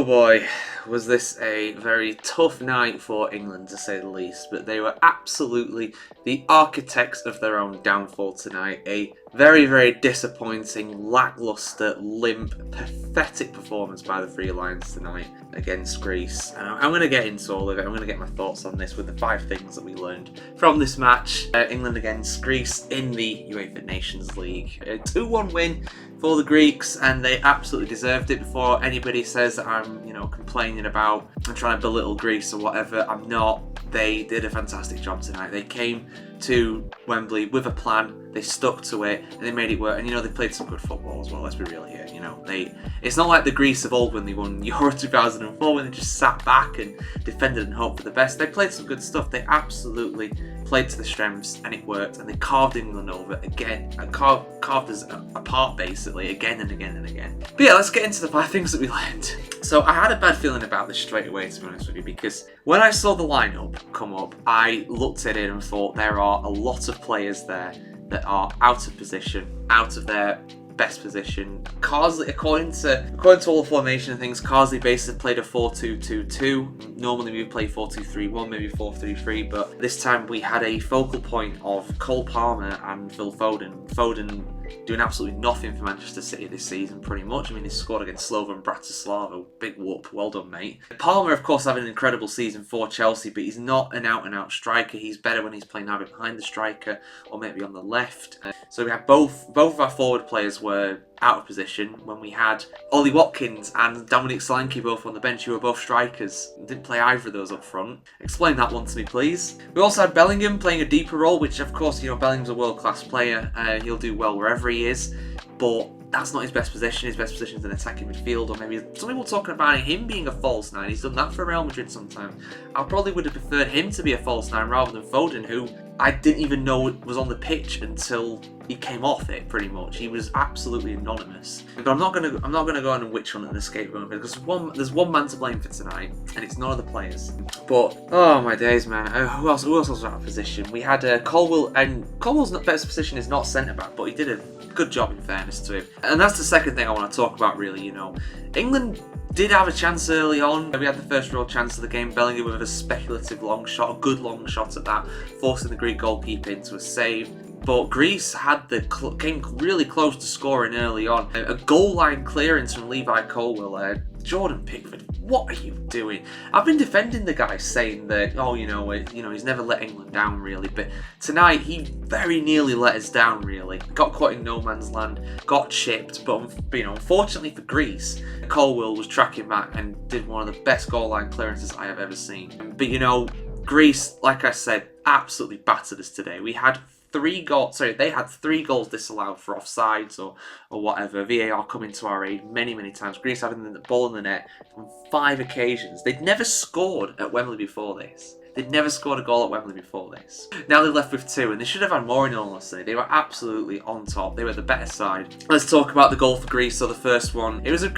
Oh boy, was this a very tough night for England to say the least, but they were absolutely the architects of their own downfall tonight. A very, very disappointing, lacklustre, limp, pathetic performance by the Three Lions tonight against Greece. And I'm going to get into all of it. I'm going to get my thoughts on this with the 5 things that we learned from this match. England against Greece in the UEFA Nations League. A 2-1 win for the Greeks, and they absolutely deserved it. Before anybody says that I'm, complaining about and trying to belittle Greece or whatever, I'm not. They did a fantastic job tonight. They came to Wembley with a plan, they stuck to it, and they made it work. And they played some good football as well, let's be real here. It's not like the Greece of old when they won Euro 2004, when they just sat back and defended and hoped for the best. They played some good stuff. They absolutely played to the strengths, and it worked, and they carved England over again, and carved us apart basically again and again and again. But yeah, let's get into the 5 things that we learned. So I had a bad feeling about this straight away, to be honest with you, because when I saw the lineup come up, I looked at it and thought there are a lot of players there that are out of position, out of their best position. Carsley, according to all the formation and things, Carsley basically played a 4-2-2-2. Normally we would play 4-2-3-1, maybe 4-3-3, but this time we had a focal point of Cole Palmer and Phil Foden. Foden doing absolutely nothing for Manchester City this season, pretty much. He scored against Slovan Bratislava. Big whoop. Well done, mate. Palmer, of course, having an incredible season for Chelsea, but he's not an out-and-out striker. He's better when he's playing either behind the striker or maybe on the left. So we had both of our forward players were out of position when we had Ollie Watkins and Dominic Solanke both on the bench, who were both strikers. Didn't play either of those up front. Explain that one to me, please. We also had Bellingham playing a deeper role, which of course, Bellingham's a world-class player. He'll do well wherever he is, but that's not his best position. His best position is an attacking midfield, or maybe some people talking about him being a false 9. He's done that for Real Madrid sometimes. I probably would have preferred him to be a false 9 rather than Foden, who I didn't even know was on the pitch until he came off it. Pretty much, he was absolutely anonymous. But I'm not gonna go on and witch hunt and escape from it, because there's one man to blame for tonight, and it's none of the players. But oh my days, man! Who else was out of position? We had Colwill, and Colwill's best position is not centre back, but he did a good job in fairness to him. And that's the second thing I want to talk about, really. England did have a chance early on. We had the first real chance of the game. Bellingham with a speculative long shot, a good long shot at that, forcing the Greek goalkeeper into a save. But Greece came really close to scoring early on. A goal line clearance from Levi Colwill. Jordan Pickford, what are you doing? I've been defending the guy, saying that, he's never let England down really, but tonight he very nearly let us down really. Got caught in no man's land, got chipped, but unfortunately for Greece, Colwill was tracking back and did one of the best goal line clearances I have ever seen. But Greece, like I said, absolutely battered us today. They had 3 goals disallowed for offsides or whatever. VAR coming to our aid many, many times. Greece having the ball in the net on 5 occasions. They'd never scored at Wembley before this. They'd never scored a goal at Wembley before this. Now they're left with 2, and they should have had more in all honesty. They were absolutely on top. They were the better side. Let's talk about the goal for Greece. So the first one, it was a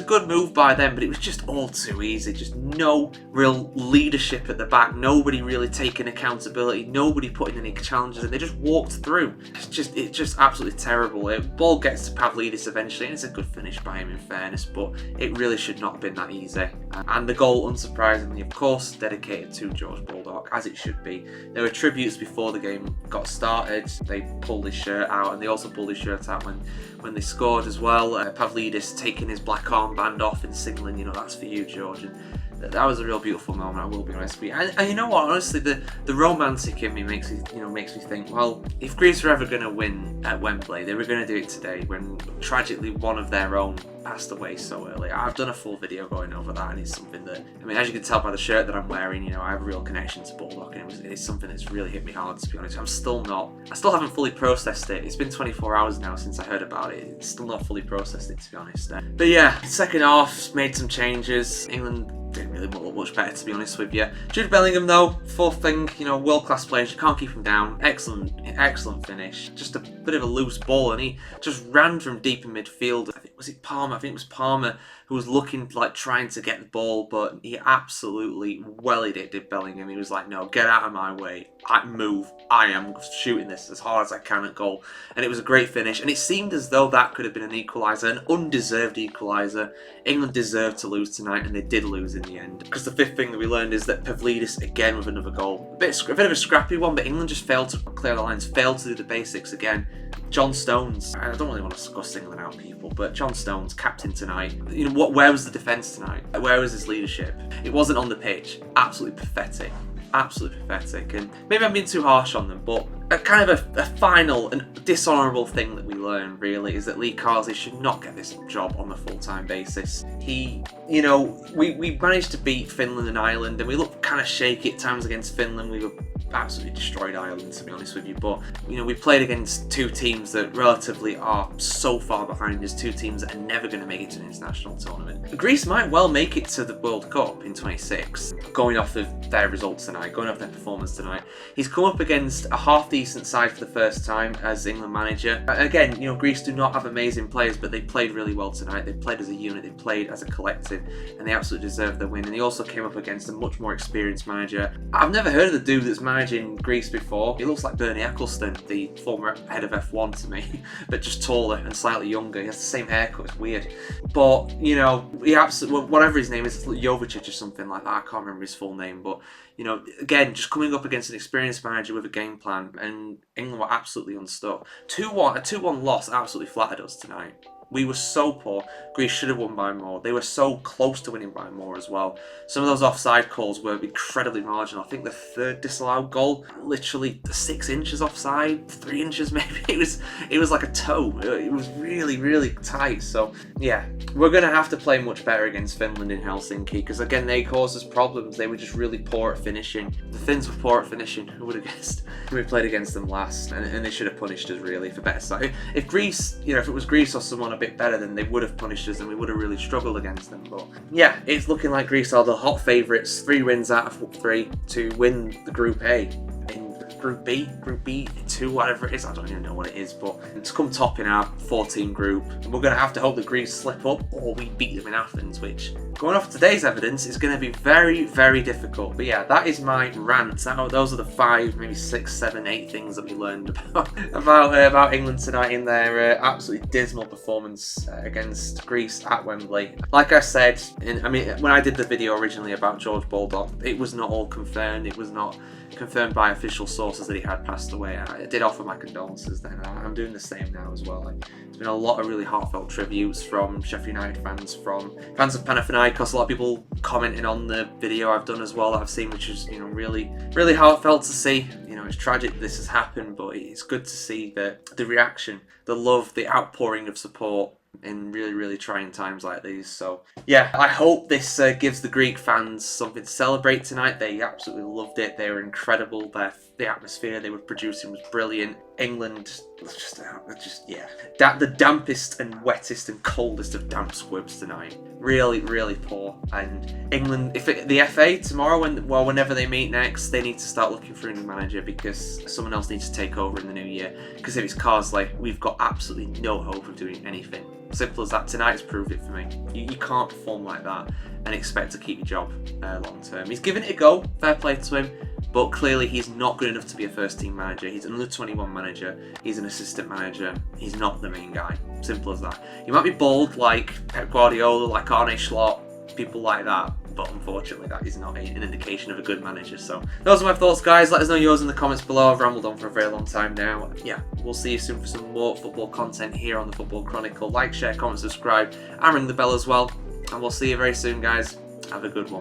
good move by them, but it was just all too easy. Just no real leadership at the back. Nobody really taking accountability. Nobody putting any challenges in. They just walked through. It's just absolutely terrible. The ball gets to Pavlidis eventually, and it's a good finish by him in fairness, but it really should not have been that easy. And the goal, unsurprisingly, of course, dedicated to George Baldock, as it should be. There were tributes before the game got started. They pulled his shirt out, and they also pulled his shirt out when they scored as well. Pavlidis taking his black armband off and signaling, that's for you, George. And that was a real beautiful moment, I will be honest with you. And you know what, honestly, the romantic in me makes me think, well, if Greece were ever going to win at Wembley, they were going to do it today, when tragically one of their own passed away so early. I've done a full video going over that, and it's something that, as you can tell by the shirt that I'm wearing, I have a real connection to Baldock, and it's something that's really hit me hard, to be honest. I still haven't fully processed it. It's been 24 hours now since I heard about it. It's still not fully processed it, to be honest. But yeah, second half, made some changes. England didn't really look much better, to be honest with you. Jude Bellingham, though, fourth thing, world-class players, you can't keep him down. Excellent finish. Just a bit of a loose ball, and he just ran from deep in midfield. Was it Palmer? I think it was Palmer who was looking like trying to get the ball, but he absolutely wellied it, did Bellingham. He was like, no, get out of my way. I move. I am shooting this as hard as I can at goal. And it was a great finish. And it seemed as though that could have been an equaliser, an undeserved equaliser. England deserved to lose tonight, and they did lose in the end. Because the fifth thing that we learned is that Pavlidis again with another goal. A bit of a scrappy one, but England just failed to clear the lines, failed to do the basics again. John Stones, I don't really want to discuss England out, people, but John Stones, captain tonight. You know, where was the defence tonight? Where was his leadership? It wasn't on the pitch. Absolutely pathetic. Absolutely pathetic. And maybe I'm being too harsh on them, but a kind of a final and dishonourable thing that we learned, really, is that Lee Carsley should not get this job on a full-time basis. He, you know, we managed to beat Finland and Ireland, and we looked kind of shaky at times against Finland. We were absolutely destroyed Ireland, to be honest with you, but you know, we played against two teams that relatively are so far behind us, two teams that are never going to make it to an international tournament. Greece might well make it to the World Cup in 26, going off of their results tonight, going off their performance tonight. He's come up against a half-decent side for the first time as England manager. Again, you know, Greece do not have amazing players, but they played really well tonight. They played as a unit, they played as a collective, and they absolutely deserved the win. And he also came up against a much more experienced manager. I've never heard of the dude that's managing Greece before. He looks like Bernie Ecclestone, the former head of F1 to me, but just taller and slightly younger. He has the same haircut, it's weird. But, you know, he absolutely, whatever his name is, Jovicic or something like that, I can't remember his full name, but, you know, again, just coming up against an experienced manager with a game plan, and England were absolutely unstuck. A 2-1 loss absolutely flattered us tonight. We were so poor. Greece should have won by more. They were so close to winning by more as well. Some of those offside calls were incredibly marginal. I think the third disallowed goal, literally 6 inches offside, 3 inches maybe. It was like a toe. It was really, really tight. So yeah, we're going to have to play much better against Finland in Helsinki, because again, they caused us problems. They were just really poor at finishing. The Finns were poor at finishing. Who would have guessed? We played against them last, and they should have punished us really for better side. If Greece, you know, if it was Greece or someone a bit better, then they would have punished us and we would have really struggled against them. But yeah, it's looking like Greece are the hot favourites, 3 wins out of 3 to win the Group A. In Group B, 2, whatever it is, I don't even know what it is, but to come top in our 4-team group, and we're going to have to hope that Greece slip up or we beat them in Athens, which, going off today's evidence, is going to be very, very difficult. But yeah, that is my rant. Those are the 5, maybe 6, 7, 8 things that we learned about England tonight in their absolutely dismal performance against Greece at Wembley. Like I said, when I did the video originally about George Baldock, it was not all confirmed. It was not confirmed by official sources that he had passed away. I did offer my condolences then. I'm doing the same now as well. There's been a lot of really heartfelt tributes from Sheffield United fans, from fans of Panathinaikos, a lot of people commenting on the video I've done as well that I've seen, which is, you know, really, really heartfelt to see. You know, it's tragic that this has happened, but it's good to see the reaction, the love, the outpouring of support in really, really trying times like these. So yeah, I hope this gives the Greek fans something to celebrate tonight. They absolutely loved it. They were incredible. The atmosphere they were producing was brilliant. England was the dampest and wettest and coldest of damp squibs tonight. Really, really poor. And England, the FA tomorrow, whenever they meet next, they need to start looking for a new manager, because someone else needs to take over in the new year. Because if it's Carsley, we've got absolutely no hope of doing anything. Simple as that. Tonight's proved it for me. You can't perform like that and expect to keep your job long term. He's given it a go. Fair play to him. But clearly he's not good enough to be a first-team manager. He's an under-21 manager. He's an assistant manager. He's not the main guy. Simple as that. He might be bold like Pep Guardiola, like Arne Slot, people like that. But unfortunately, that is not an indication of a good manager. So those are my thoughts, guys. Let us know yours in the comments below. I've rambled on for a very long time now. Yeah, we'll see you soon for some more football content here on the Football Chronicle. Like, share, comment, subscribe, and ring the bell as well. And we'll see you very soon, guys. Have a good one.